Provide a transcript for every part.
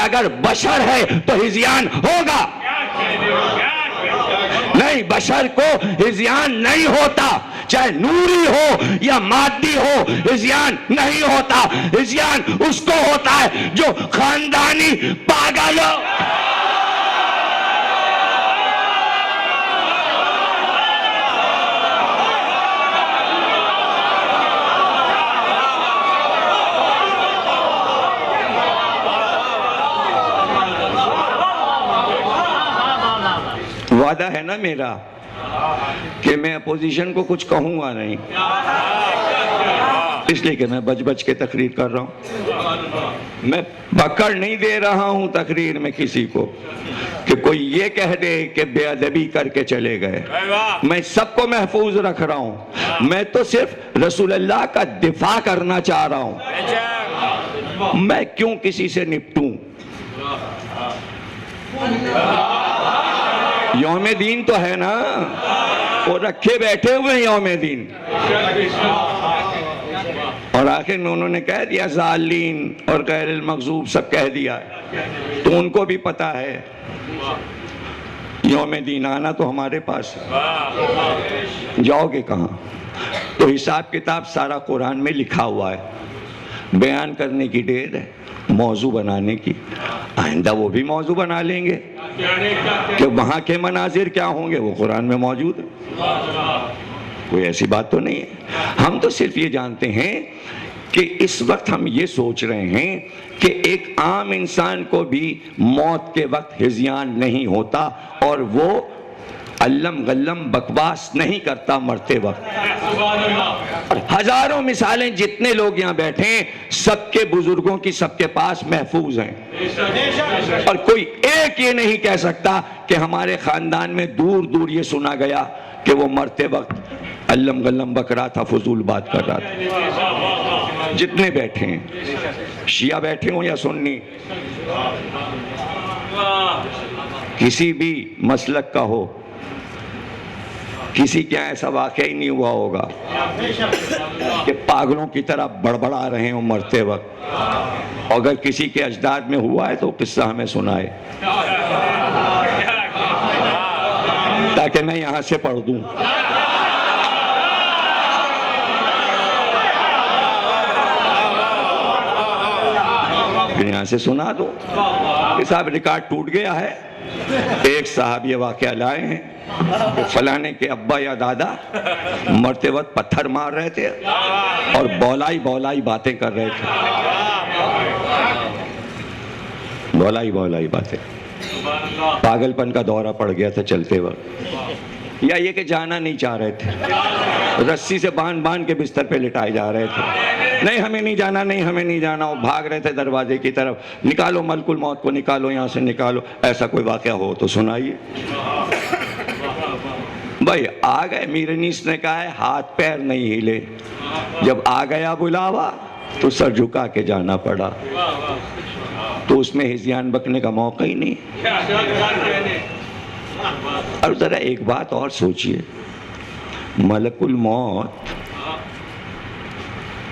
اگر بشر ہے تو ہذیان ہوگا، نہیں بشر کو ہذیان نہیں ہوتا، چاہے نوری ہو یا مادی ہو ہذیان نہیں ہوتا، ہذیان اس کو ہوتا ہے جو خاندانی پاگل ہو۔ وعدہ ہے نا میرا کہ میں اپوزیشن کو کچھ کہوں گا نہیں، اس لیے کہ میں بچ بچ کے تقریر کر رہا ہوں، میں پکڑ نہیں دے رہا ہوں تقریر میں کسی کو کہ کوئی یہ کہہ دے کہ بے ادبی کر کے چلے گئے، میں سب کو محفوظ رکھ رہا ہوں، میں تو صرف رسول اللہ کا دفاع کرنا چاہ رہا ہوں، میں کیوں کسی سے نپٹوں؟ یوم دین تو ہے نا، وہ رکھے بیٹھے ہوئے ہیں یوم دین، اور آخر میں انہوں نے کہہ دیا ضالین اور غیر المغضوب سب کہہ دیا، تو ان کو بھی پتا ہے یوم دین آنا تو ہمارے پاس ہے، جاؤ گے کہاں؟ تو حساب کتاب سارا قرآن میں لکھا ہوا ہے، بیان کرنے کی دیر ہے، موضوع بنانے کی، آئندہ وہ بھی موضوع بنا لیں گے کہ وہاں کے مناظر کیا ہوں گے، وہ قرآن میں موجود ہے، کوئی ایسی بات تو نہیں ہے۔ ہم تو صرف یہ جانتے ہیں کہ اس وقت ہم یہ سوچ رہے ہیں کہ ایک عام انسان کو بھی موت کے وقت ہذیان نہیں ہوتا اور وہ علم غلم بکواس نہیں کرتا مرتے وقت، اور ہزاروں مثالیں جتنے لوگ یہاں بیٹھے ہیں سب کے بزرگوں کی سب کے پاس محفوظ ہیں، اور کوئی ایک یہ نہیں کہہ سکتا کہ ہمارے خاندان میں دور دور یہ سنا گیا کہ وہ مرتے وقت علم غلم بک رہا تھا، فضول بات کر رہا تھا۔ جتنے بیٹھے ہیں، شیعہ بیٹھے ہوں یا سنی، کسی بھی مسلک کا ہو، کسی کیا ایسا واقعہ ہی نہیں ہوا ہوگا کہ پاگلوں کی طرح بڑبڑا رہے ہوں مرتے وقت، اگر کسی کے اجداد میں ہوا ہے تو قصہ ہمیں سنائے تاکہ میں یہاں سے پڑھ دوں۔ پھر یہاں سے سنا دو کہ صاحب ریکارڈ ٹوٹ گیا ہے، ایک صاحب یہ واقعہ لائے ہیں کہ فلانے کے ابا یا دادا مرتے وقت پتھر مار رہے تھے اور بولائی بولائی باتیں کر رہے تھے، بولائی بولائی باتیں، پاگل پن کا دورہ پڑ گیا تھا چلتے وقت، یا یہ کہ جانا نہیں چاہ رہے تھے، رسی سے باندھ باندھ کے بستر پہ لٹائے جا رہے تھے، نہیں ہمیں نہیں جانا، نہیں ہمیں نہیں جانا، وہ بھاگ رہے تھے دروازے کی طرف، نکالو ملک الموت کو، نکالو یہاں سے نکالو۔ ایسا کوئی واقعہ ہو تو سنائیے۔ بھائی آ گئے، میر انیس نے کہا ہے ہاتھ پیر نہیں ہلے، جب آ گیا بلاوا تو سر جھکا کے جانا پڑا، تو اس میں ہذیان بکنے کا موقع ہی نہیں۔ اور ذرا ایک بات اور سوچئے، ملک الموت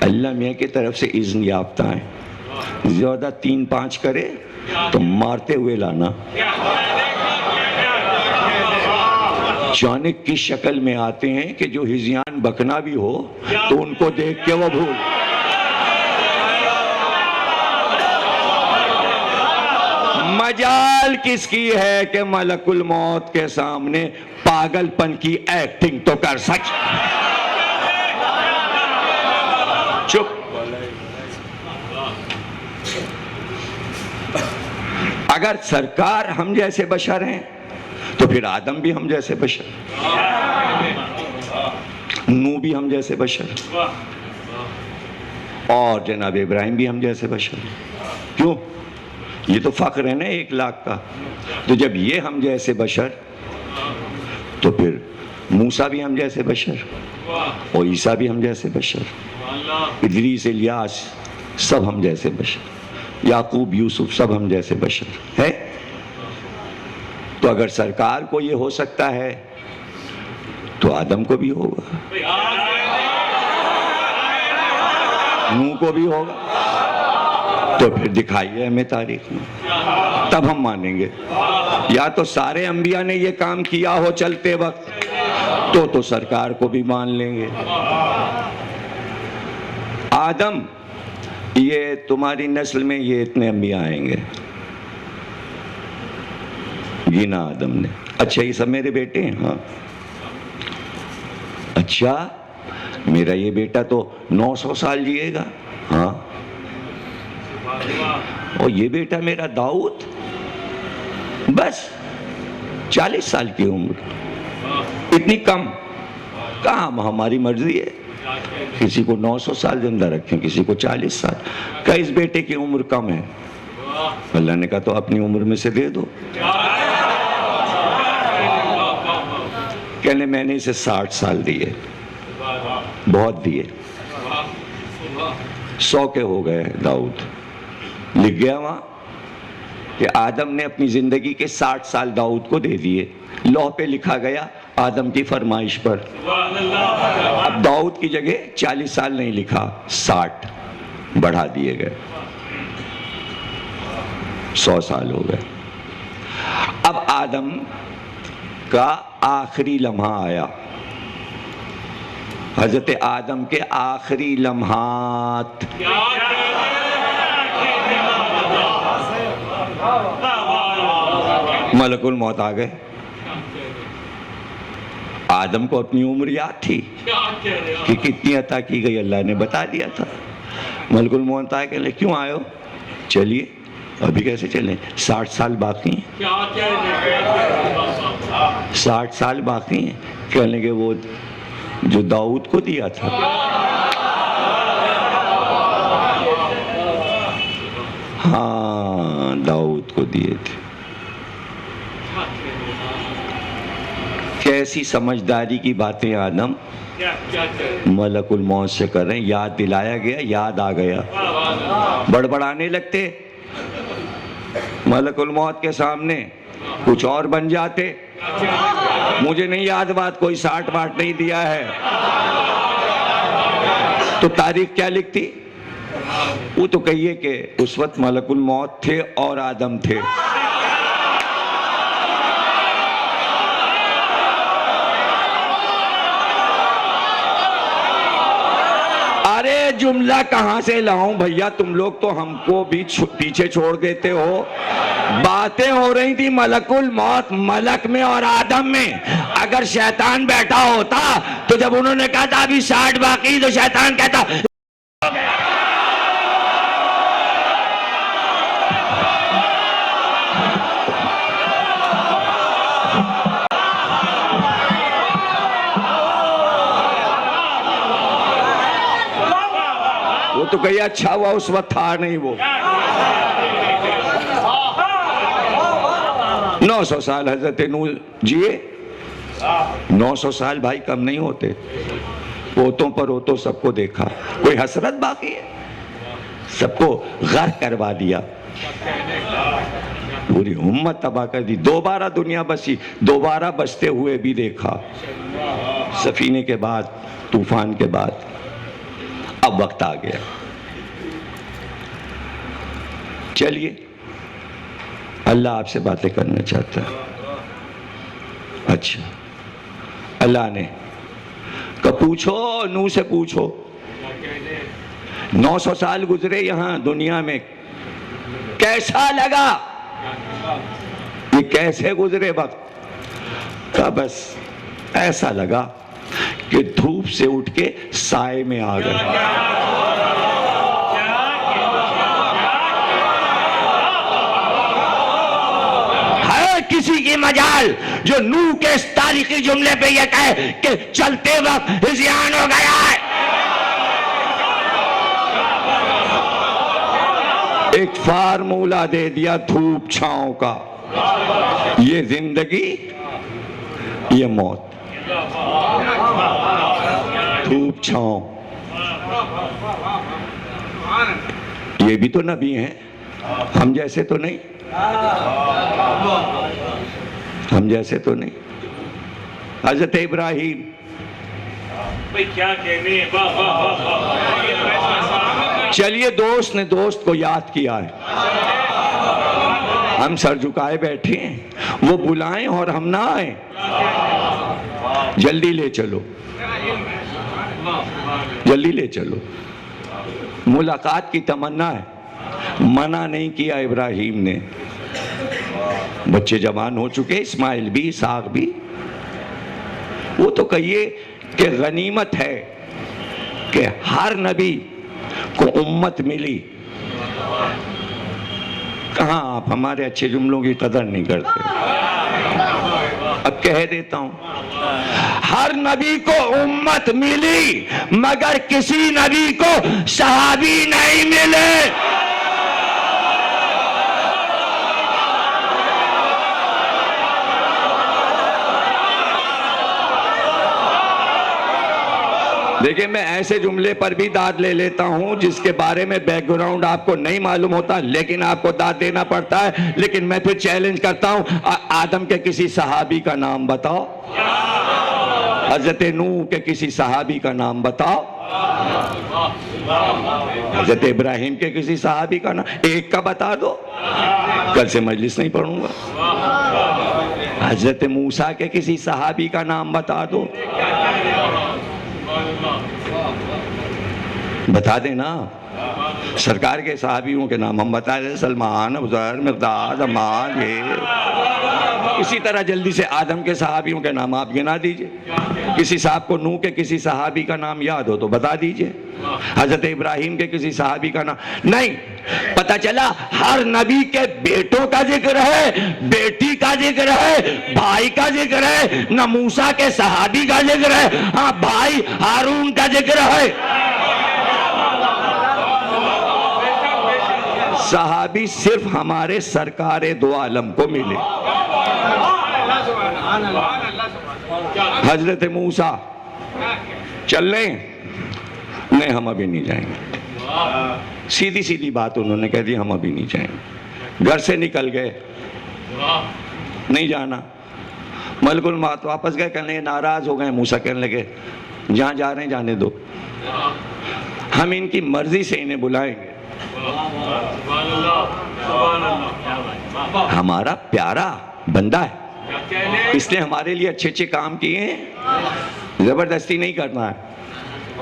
اللہ میاں کی طرف سے اذن یافتہ ہیں، زیادہ 3-5 کرے تو مارتے ہوئے لانا، چانک کی شکل میں آتے ہیں کہ جو ہذیان بکنا بھی ہو تو ان کو دیکھ کے وہ بھول، مجال کس کی ہے کہ ملک الموت کے سامنے پاگل پن کی ایکٹنگ تو کر سکے۔ چپ، اگر سرکار ہم جیسے بشر ہیں تو پھر آدم بھی ہم جیسے بشر، نوح بھی ہم جیسے بشر، اور جناب ابراہیم بھی ہم جیسے بشر۔ کیوں؟ یہ تو فخر ہے نا 1 لاکھ کا، تو جب یہ ہم جیسے بشر تو پھر موسیٰ بھی ہم جیسے بشر، اور عیسیٰ بھی ہم جیسے بشر، ادریس الیاس سب ہم جیسے بشر، یعقوب یوسف سب ہم جیسے بشر ہے۔ تو اگر سرکار کو یہ ہو سکتا ہے تو آدم کو بھی ہوگا، نوح کو بھی ہوگا، تو پھر دکھائیے ہمیں تاریخ میں، تب ہم مانیں گے. یا تو سارے انبیاء نے یہ کام کیا ہو چلتے وقت تو سرکار کو بھی مان لیں گے. آدم، یہ تمہاری نسل میں یہ اتنے انبیاء آئیں گے، گنا آدم نے. اچھا یہ سب میرے بیٹے ہیں؟ ہاں. اچھا میرا یہ بیٹا تو 900 سال جیے گا. ہاں. اور یہ بیٹا میرا داؤد بس 40 سال کی عمر. اتنی کم کہاں؟ ہماری مرضی ہے، کسی کو 900 سال زندہ رکھیں، کسی کو 40 سال. کہ اس بیٹے کی عمر کم ہے. اللہ نے کہا تو اپنی عمر میں سے دے دو. کہنے میں نے اسے 60 سال دیے، بہت دیے. 100 کے ہو گئے. داؤد لکھ گیا وہاں کہ آدم نے اپنی زندگی کے 60 سال داؤد کو دے دیے. لوح پہ لکھا گیا آدم کی فرمائش پر. اب داؤد کی جگہ 40 سال نہیں لکھا، 60 بڑھا دیے گئے، 100 سال ہو گئے. اب آدم کا آخری لمحہ آیا. حضرت آدم کے آخری لمحات. ملک الموت آ گئے. آدم کو اپنی عمر یاد تھی کہ کتنی عطا کی گئی، اللہ نے بتا دیا تھا. ملک الموت آئے کہ کیوں آئے ہو؟ چلیے. ابھی کیسے چلیں؟ 60 سال باقی ہیں. 60 سال باقی ہیں. کہنے کہ وہ جو داؤد کو دیا تھا. ہاں داؤد کو دیے تھے. کیسی سمجھداری کی باتیں آدم ملک الموت سے کر رہے ہیں. یاد دلایا گیا، یاد آ گیا. بڑبڑانے لگتے ملک الموت کے سامنے، کچھ اور بن جاتے. مجھے نہیں یاد بات، کوئی 60 واٹ نہیں دیا ہے. تو تاریخ کیا لکھتی؟ وہ تو کہیے کہ اس وقت ملک الموت تھے اور آدم تھے. ارے جملہ کہاں سے لاؤں بھیا؟ تم لوگ تو ہم کو بھی پیچھے چھوڑ دیتے ہو. باتیں ہو رہی تھی ملک الموت، ملک میں اور آدم میں. اگر شیطان بیٹھا ہوتا تو جب انہوں نے کہا تھا ابھی 60 باقی، تو شیطان کہتا وہ تو کہیا اچھا ہوا اس وقت تھا نہیں. وہ 900 سال حضرت نوح جیے. 900 سال بھائی کم نہیں ہوتے. پوتوں پر ہوتوں سب کو دیکھا، کوئی حسرت باقی ہے؟ سب کو غرق کروا دیا، پوری امت تباہ کر دی. دوبارہ دنیا بسی، دوبارہ بستے ہوئے بھی دیکھا سفینے کے بعد، طوفان کے بعد. اب وقت آ گیا. چلیے اللہ آپ سے باتیں کرنا چاہتا ہے. اچھا اللہ نے کہ پوچھو، نوح سے پوچھو. 900 سال گزرے یہاں دنیا میں، کیسا لگا؟ یہ کیسے گزرے وقت؟ کہ بس ایسا لگا کہ دھوپ سے اٹھ کے سائے میں آ گئے. کسی کی مجال جو نوح کے اس تاریخی جملے پہ یہ کہے کہ چلتے وقت ہذیان ہو گیا ہے. ایک فارمولہ دے دیا دھوپ چھاؤں کا. یہ زندگی، یہ موت. دھوپ چھاؤں. یہ بھی تو نبی ہیں، ہم جیسے تو نہیں. ہم جیسے تو نہیں. حضرت ابراہیم کیا کہنے. چلیے دوست نے دوست کو یاد کیا ہے، ہم سر جھکائے بیٹھے ہیں، وہ بلائیں اور ہم نہ آئیں، جلدی لے چلو، جلدی لے چلو۔ ملاقات کی تمنا ہے، منع نہیں کیا ابراہیم نے، بچے جوان ہو چکے، اسماعیل بھی اسحاق بھی، وہ تو کہیے کہ غنیمت ہے کہ ہر نبی کو امت ملی۔ کہاں آپ ہمارے اچھے جملوں کی قدر نہیں کرتے؟ اب کہہ دیتا ہوں، ہر نبی کو امت ملی مگر کسی نبی کو صحابی نہیں ملے۔ دیکھیں میں ایسے جملے پر بھی داد لے لیتا ہوں جس کے بارے میں بیک گراؤنڈ آپ کو نہیں معلوم ہوتا، لیکن آپ کو داد دینا پڑتا ہے۔ لیکن میں پھر چیلنج کرتا ہوں، آدم کے کسی صحابی کا نام بتاؤ، حضرت نوح کے کسی صحابی کا نام بتاؤ، حضرت ابراہیم کے کسی صحابی کا نام ایک کا بتا دو، کل سے مجلس نہیں پڑھوں گا۔ حضرت موسیٰ کے کسی صحابی کا نام بتا دو، بتا دینا۔ سرکار کے صحابیوں کے نام ہم بتا دیں، سلمان، ابوذر، مقداد، عمار، یہ اسی طرح جلدی سے آدم کے صحابیوں کے نام آپ گنا دیجئے۔ کسی صاحب کو نوح کے کسی صحابی کا نام یاد ہو تو بتا دیجئے، حضرت ابراہیم کے کسی صحابی کا نام نہیں۔ پتہ چلا ہر نبی کے بیٹوں کا ذکر ہے، بیٹی کا ذکر ہے، بھائی کا ذکر ہے، نہ موسیٰ کے صحابی کا ذکر ہے، ہاں بھائی ہارون کا ذکر ہے۔ صحابی صرف ہمارے سرکار دو عالم کو ملے۔ حضرت موسیٰ چل لیں؟ نہیں، ہم ابھی نہیں جائیں گے۔ سیدھی سیدھی بات انہوں نے کہہ دی، ہم ابھی نہیں جائیں گے۔ گھر سے نکل گئے، نہیں جانا۔ ملک الموت واپس گئے، کہنے لگے ناراض ہو گئے۔ موسیٰ کہنے لگے جہاں جا رہے ہیں جانے دو، ہم ان کی مرضی سے انہیں بلائیں گے۔ ہمارا پیارا بندہ ہے، اس نے ہمارے لیے اچھے اچھے کام کیے ہیں، زبردستی نہیں کرنا ہے۔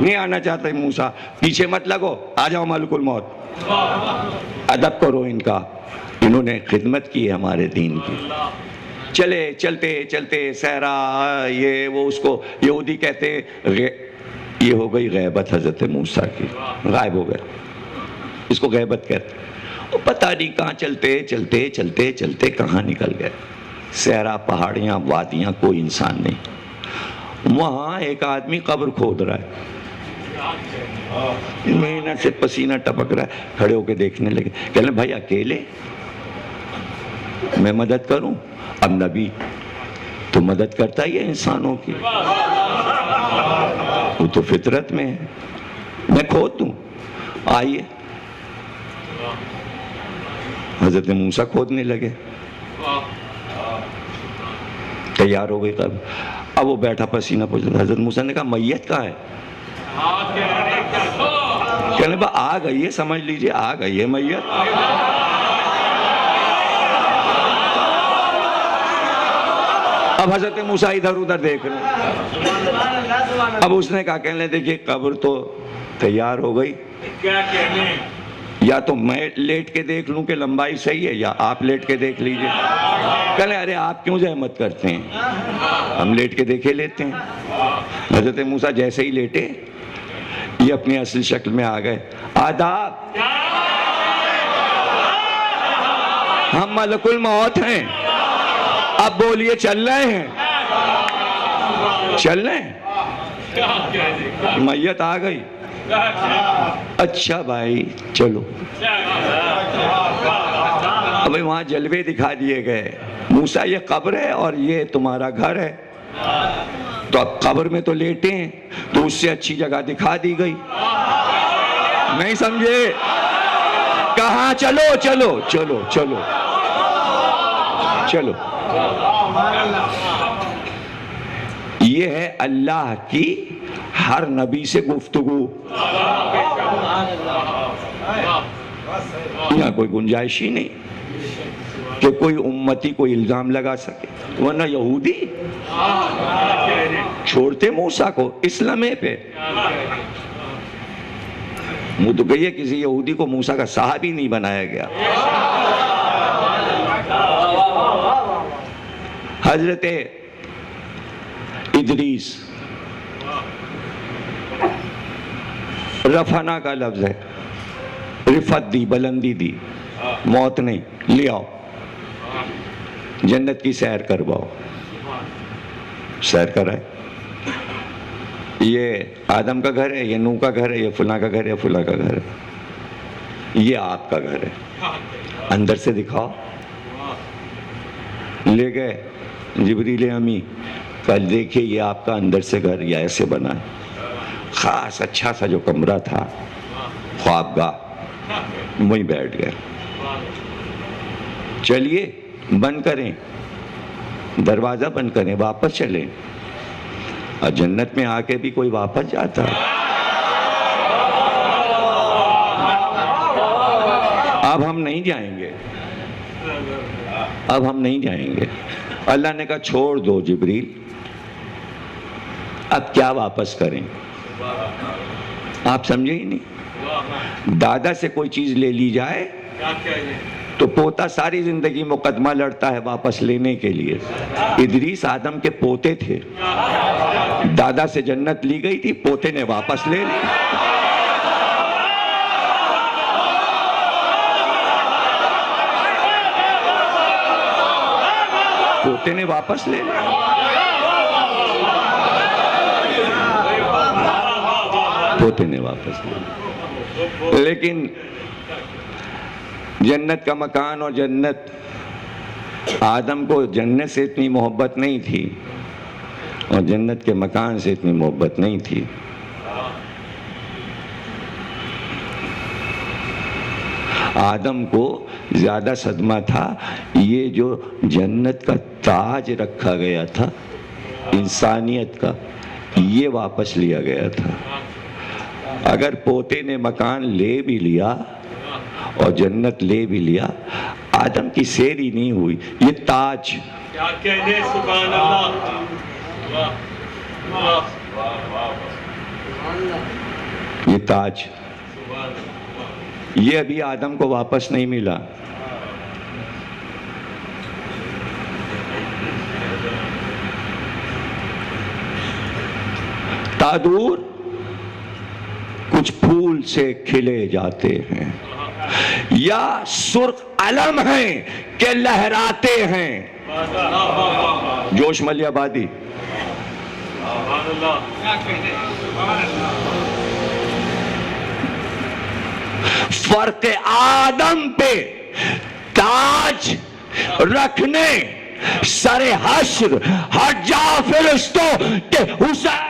نہیں آنا چاہتے موسیٰ، پیچھے مت لگو، آ جاؤ ملک الموت۔ ادب کرو ان کا، انہوں نے خدمت کی ہے ہمارے دین کی۔ چلے چلتے چلتے صحرا، یہ وہ اس کو یہودی کہتے ہیں، یہ ہو گئی غیبت حضرت موسیٰ کی، غائب ہو گئے، اس کو غیبت کہتے ہیں۔ وہ پتہ نہیں کہاں چلتے چلتے چلتے چلتے کہاں نکل گئے، صحرا، پہاڑیاں، وادیاں، کوئی انسان نہیں۔ وہاں ایک آدمی قبر کھود رہا ہے، محنت سے پسینہ ٹپک رہا ہے، کھڑے ہو کے دیکھنے لگے، کہنے بھائی اکیلے میں مدد کروں؟ اب نبی تو مدد کرتا ہی ہے انسانوں کی، وہ تو فطرت میں ہے، میں کھود دوں، آئیے۔ حضرت موسیٰ کھودنے لگے، تیار ہو گئی قبر۔ اب وہ بیٹھا پسینہ پوچھتا، حضرت موسیٰ نے کہا میت کہاں ہے؟ کہنے با آ گئی ہے، سمجھ لیجئے آ گئی ہے میت۔ اب حضرت موسیٰ ادھر ادھر دیکھ رہے، اب اس نے کہا، کہنے دیکھئے قبر تو تیار ہو گئی، یا تو میں لیٹ کے دیکھ لوں کہ لمبائی صحیح ہے، یا آپ لیٹ کے دیکھ لیجئے۔ کہنے ارے آپ کیوں زحمت کرتے ہیں، ہم لیٹ کے دیکھے لیتے ہیں۔ حضرت موسیٰ جیسے ہی لیٹے، یہ اپنی اصل شکل میں آ گئے۔ آداب، ہم ملک الموت ہیں، اب بولیے چل رہے ہیں؟ چل رہے ہیں؟ میت آ گئی، اچھا بھائی چلو۔ ابھی وہاں جلوے دکھا دیے گئے، موسیٰ یہ قبر ہے اور یہ تمہارا گھر ہے، تو اب قبر میں تو لیٹے ہیں، تو اس سے اچھی جگہ دکھا دی گئی، نہیں سمجھے؟ کہاں چلو چلو چلو چلو چلو۔ یہ ہے اللہ کی ہر نبی سے گفتگو۔ یہاں کوئی گنجائش ہی نہیں کہ کوئی امتی کو الزام لگا سکے، ورنہ یہودی چھوڑتے موسیٰ کو اسلامے پہ. وہ تو کہیے کسی یہودی کو موسیٰ کا صحابی نہیں بنایا گیا. حضرت ادریس، رفنا کا لفظ ہے، رفت دی، بلندی دی، موت نہیں. لے آؤ جنت کی سیر کرواؤ. سیر کرائے. یہ آدم کا گھر ہے، یہ نوح کا گھر ہے، یہ فلاں کا گھر ہے، فلاں کا گھر ہے، یہ آپ کا گھر ہے، اندر سے دکھاؤ. لے گئے جبریل امی، کل دیکھیے یہ آپ کا اندر سے گھر یہ ایسے بنا ہے. خاص اچھا سا جو کمرہ تھا خوابگاہ، وہیں بیٹھ گئے. چلیے بند کریں، دروازہ بند کریں، واپس چلیں. اور جنت میں آ کے بھی کوئی واپس جاتا ہے؟ اب ہم نہیں جائیں گے، اب ہم نہیں جائیں گے. اللہ نے کہا چھوڑ دو جبریل، اب کیا واپس کریں؟ آپ سمجھے ہی نہیں. دادا سے کوئی چیز لے لی جائے تو پوتا ساری زندگی مقدمہ لڑتا ہے واپس لینے کے لیے. ادریس آدم کے پوتے تھے، دادا سے جنت لی گئی تھی، پوتے نے واپس لے لی. پوتے نے واپس لے لی. پوتے نے واپس لے لی. لیکن جنت کا مکان اور جنت، آدم کو جنت سے اتنی محبت نہیں تھی اور جنت کے مکان سے اتنی محبت نہیں تھی. آدم کو زیادہ صدمہ تھا یہ جو جنت کا تاج رکھا گیا تھا انسانیت کا، یہ واپس لیا گیا تھا. اگر پوتے نے مکان لے بھی لیا اور جنت لے بھی لیا، آدم کی سیر ہی نہیں ہوئی. یہ تاج، کیا کہنے، سبحان اللہ، یہ تاج، یہ ابھی آدم کو واپس نہیں ملا. تادور کچھ پھول سے کھلے جاتے ہیں یا سرخ علم ہیں کہ لہراتے ہیں. جوش ملی آبادی. فرق آدم پہ تاج رکھنے سر حشر ہٹ جا فرشتوں کہ حسین